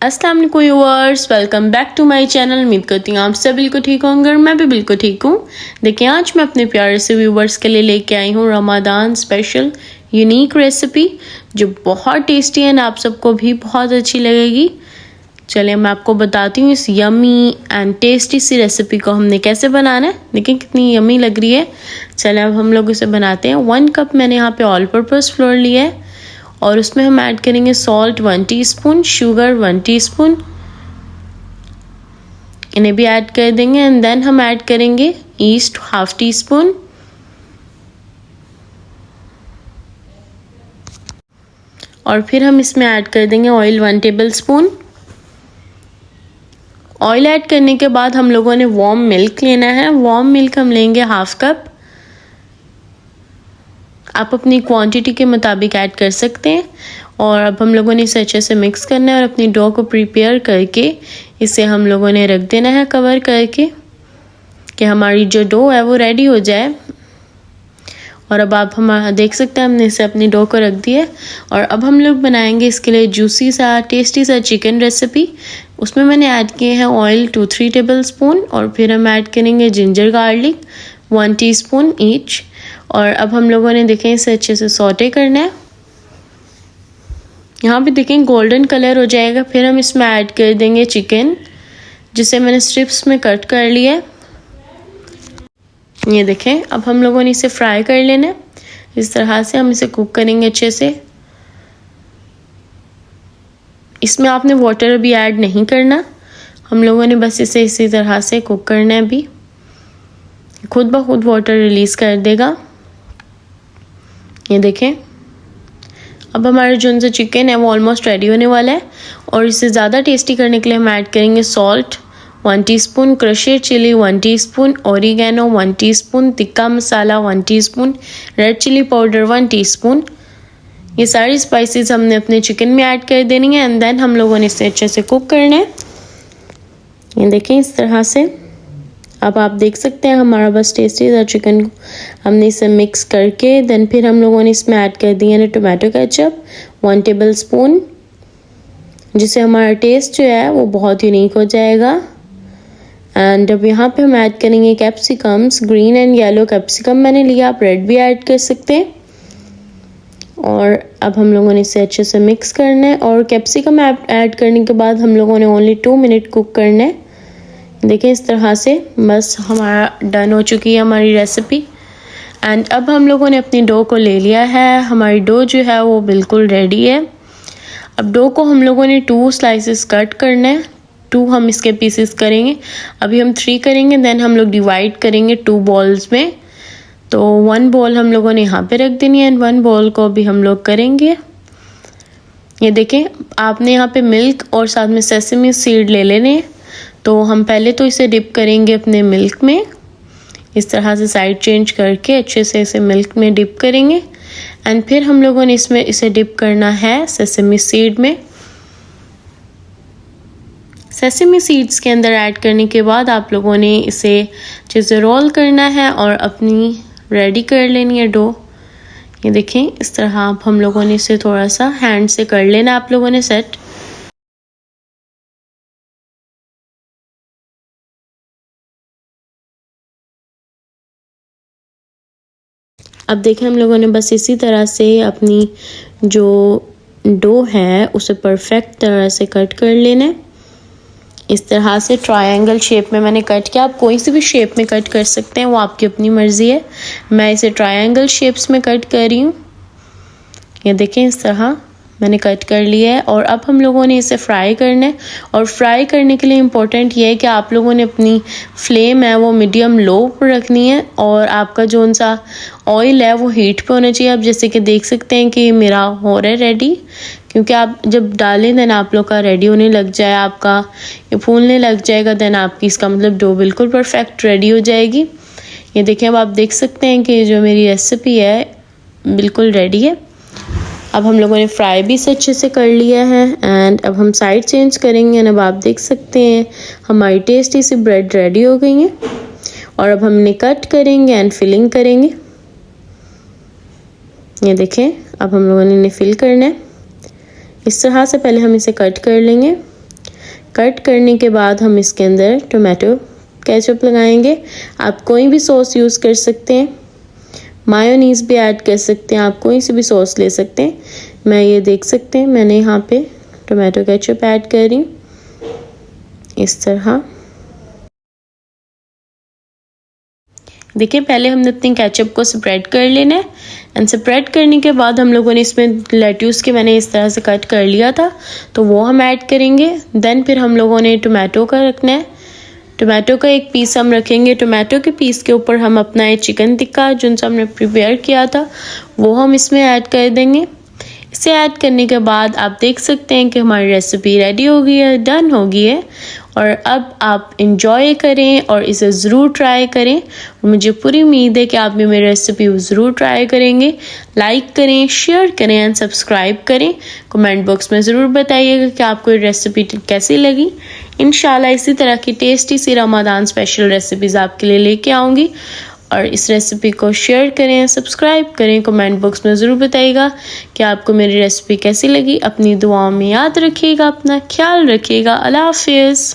अस्सलाम वालेकुम viewers, welcome back to my channel. उम्मीद करती हूँ आप सब बिल्कुल ठीक होंगे और मैं भी बिल्कुल ठीक हूँ। देखिए आज मैं अपने प्यारे से व्यूअर्स के लिए लेके आई हूँ रमज़ान स्पेशल यूनिक रेसिपी जो बहुत टेस्टी है, आप सबको भी बहुत अच्छी लगेगी। चलिए मैं आपको बताती हूँ इस यमी एंड टेस्टी सी रेसिपी को हमने कैसे बनाना है। देखिए कितनी यमी लग रही है। चलिए अब हम लोग इसे बनाते हैं। 1 कप मैंने यहाँ पे ऑल पर्पज़ फ्लोर लिया है और उसमें हम ऐड करेंगे सॉल्ट 1 टीस्पून, शुगर 1 टीस्पून, इन्हें भी ऐड कर देंगे। एंड देन हम ऐड करेंगे ईस्ट 1/2 टीस्पून, और फिर हम इसमें ऐड कर देंगे ऑयल 1 टेबलस्पून। ऑयल ऐड करने के बाद हम लोगों ने वार्म मिल्क लेना है। वार्म मिल्क हम लेंगे 1/2 कप। आप अपनी क्वांटिटी के मुताबिक ऐड कर सकते हैं। और अब हम लोगों ने इसे अच्छे से मिक्स करना है और अपनी डो को प्रिपेयर करके इसे हम लोगों ने रख देना है कवर करके कि हमारी जो डो है वो रेडी हो जाए। और अब आप हम देख सकते हैं हमने इसे अपनी डो को रख दिया। और अब हम लोग बनाएंगे इसके लिए जूसी सा टेस्टी सा चिकन रेसिपी। उसमें मैंने ऐड किए हैं ऑयल 2-3 टेबलस्पून, और फिर हम ऐड करेंगे जिंजर गार्लिक 1 टीस्पून ईच। और अब हम लोगों ने देखें इसे अच्छे से सौटे करना है। यहाँ पे देखें गोल्डन कलर हो जाएगा। फिर हम इसमें ऐड कर देंगे चिकन जिसे मैंने स्ट्रिप्स में कट कर लिया है। ये देखें अब हम लोगों ने इसे फ्राई कर लेना है। इस तरह से हम इसे कुक करेंगे अच्छे से। इसमें आपने वाटर भी ऐड नहीं करना, हम लोगों ने बस इसे इसी तरह से कुक करना है। अभी खुद ब खुद वाटर रिलीज़ कर देगा। ये देखें अब हमारा जो सा चिकन है वो ऑलमोस्ट रेडी होने वाला है। और इसे ज़्यादा टेस्टी करने के लिए हम ऐड करेंगे salt 1 teaspoon, crushed chilli 1 teaspoon, oregano 1 teaspoon, tikka masala 1 teaspoon, red chilli powder 1 teaspoon. ये सारी स्पाइसेस हमने अपने चिकन में ऐड कर देनी है। एंड देन हम लोगों ने इसे अच्छे से कुक करना है। ये देखें इस तरह से। अब आप देख सकते हैं हमारा बस टेस्टी सा चिकन को हमने इसे मिक्स करके देन फिर हम लोगों ने इसमें ऐड कर दिया है टोमेटो केचप 1 टेबलस्पून, जिससे हमारा टेस्ट जो है वो बहुत यूनिक हो जाएगा। एंड अब यहाँ पे हम ऐड करेंगे capsicums, green and yellow capsicum मैंने लिया, आप रेड भी ऐड कर सकते हैं। और अब हम लोगों ने इसे अच्छे से मिक्स करना है। और कैप्सिकम ऐड करने के बाद हम लोगों ने ओनली 2 मिनट कुक करना है। देखिए इस तरह से बस हमारा डन हो चुकी है हमारी रेसिपी। एंड अब हम लोगों ने अपनी डो को ले लिया है। हमारी डो जो है वो बिल्कुल रेडी है। अब डो को हम लोगों ने 2 स्लाइसेस कट करना है। 2 हम इसके पीसेस करेंगे। अभी हम 3 करेंगे, देन हम लोग डिवाइड करेंगे 2 बॉल्स में। तो 1 बॉल हम लोगों ने यहाँ पे रख देनी है एंड 1 बॉल को भी हम लोग करेंगे। ये देखें आपने यहाँ पे मिल्क और साथ में सेसमी सीड ले लेने हैं। तो हम पहले तो इसे डिप करेंगे अपने मिल्क में, इस तरह से साइड चेंज करके अच्छे से इसे मिल्क में डिप करेंगे। एंड फिर हम लोगों ने इसमें इसे डिप करना है सेसमी सीड में। सेसमी सीड्स के अंदर ऐड करने के बाद आप लोगों ने इसे अच्छे से रोल करना है और अपनी रेडी कर लेनी है डो। ये देखें इस तरह आप हम लोगों ने इसे थोड़ा सा हैंड से कर लेना आप लोगों ने सेट। अब देखें हम लोगों ने बस इसी तरह से अपनी जो डो है उसे परफेक्ट तरह से कट कर लेना है। इस तरह से ट्रायंगल शेप में मैंने कट किया। आप कोई सी भी शेप में कट कर सकते हैं, वो आपकी अपनी मर्ज़ी है। मैं इसे ट्रायंगल शेप्स में कट कर रही हूँ। ये देखें इस तरह मैंने कट कर लिया है। और अब हम लोगों ने इसे फ्राई करना है। और फ्राई करने के लिए इम्पोर्टेंट ये है कि आप लोगों ने अपनी फ्लेम है वो मीडियम लो पर रखनी है। और आपका जो सा ऑयल है वो हीट पे होना चाहिए। आप जैसे कि देख सकते हैं कि मेरा हो रहा है रेडी, क्योंकि आप जब डालें देन आप लोग का रेडी होने लग जाए, आपका ये फूलने लग जाएगा, देन आपकी इसका मतलब डो बिल्कुल परफेक्ट रेडी हो जाएगी। ये देखें अब आप देख सकते हैं कि जो मेरी रेसिपी है बिल्कुल रेडी है। अब हम लोगों ने फ्राई भी इसे अच्छे से कर लिया है। एंड अब हम साइड चेंज करेंगे। एंड अब आप देख सकते हैं हमारी टेस्टी सी ब्रेड रेडी हो गई है। और अब हमने कट करेंगे एंड फिलिंग करेंगे। ये देखें अब हम लोगों ने फिल करना है। इस तरह से पहले हम इसे कट कर लेंगे कट करने के बाद हम इसके अंदर टोमेटो केचप लगाएंगे। आप कोई भी सॉस यूज़ कर सकते हैं, मायोनीज़ भी ऐड कर सकते हैं, आप कोई सी भी सॉस ले सकते हैं। मैं ये देख सकते हैं मैंने यहाँ पे टोमेटो केचप ऐड कर रही हूँ इस तरह। देखिए पहले हमने अपनी केचप को स्प्रेड कर लेना है एंड स्प्रेड करने के बाद हम लोगों ने इसमें लेट्यूस के मैंने इस तरह से कट कर लिया था तो वो हम ऐड करेंगे। देन फिर हम लोगों ने टोमेटो का रखना है, टोमेटो का एक पीस हम रखेंगे। टोमेटो के पीस के ऊपर हम अपना ये चिकन टिक्का जो हमने प्रिपेयर किया था वो हम इसमें ऐड कर देंगे। इसे ऐड करने के बाद आप देख सकते हैं कि हमारी रेसिपी रेडी हो गई है, डन हो गई है। और अब आप इंजॉय करें और इसे ज़रूर ट्राई करें। और मुझे पूरी उम्मीद है कि आप भी मेरी रेसिपी ज़रूर ट्राई करेंगे। लाइक करें, शेयर करें एंड सब्सक्राइब करें। कमेंट बॉक्स में ज़रूर बताइएगा कि आपको ये रेसिपी कैसी लगी। इंशाल्लाह इसी तरह की टेस्टी सी रमज़ान स्पेशल रेसिपीज़ आपके लिए लेके आऊँगी। और इस रेसिपी को शेयर करें, सब्सक्राइब करें, कमेंट बॉक्स में ज़रूर बताइएगा कि आपको मेरी रेसिपी कैसी लगी। अपनी दुआओं में याद रखिएगा, अपना ख्याल रखिएगा। अल्लाह हाफिज़।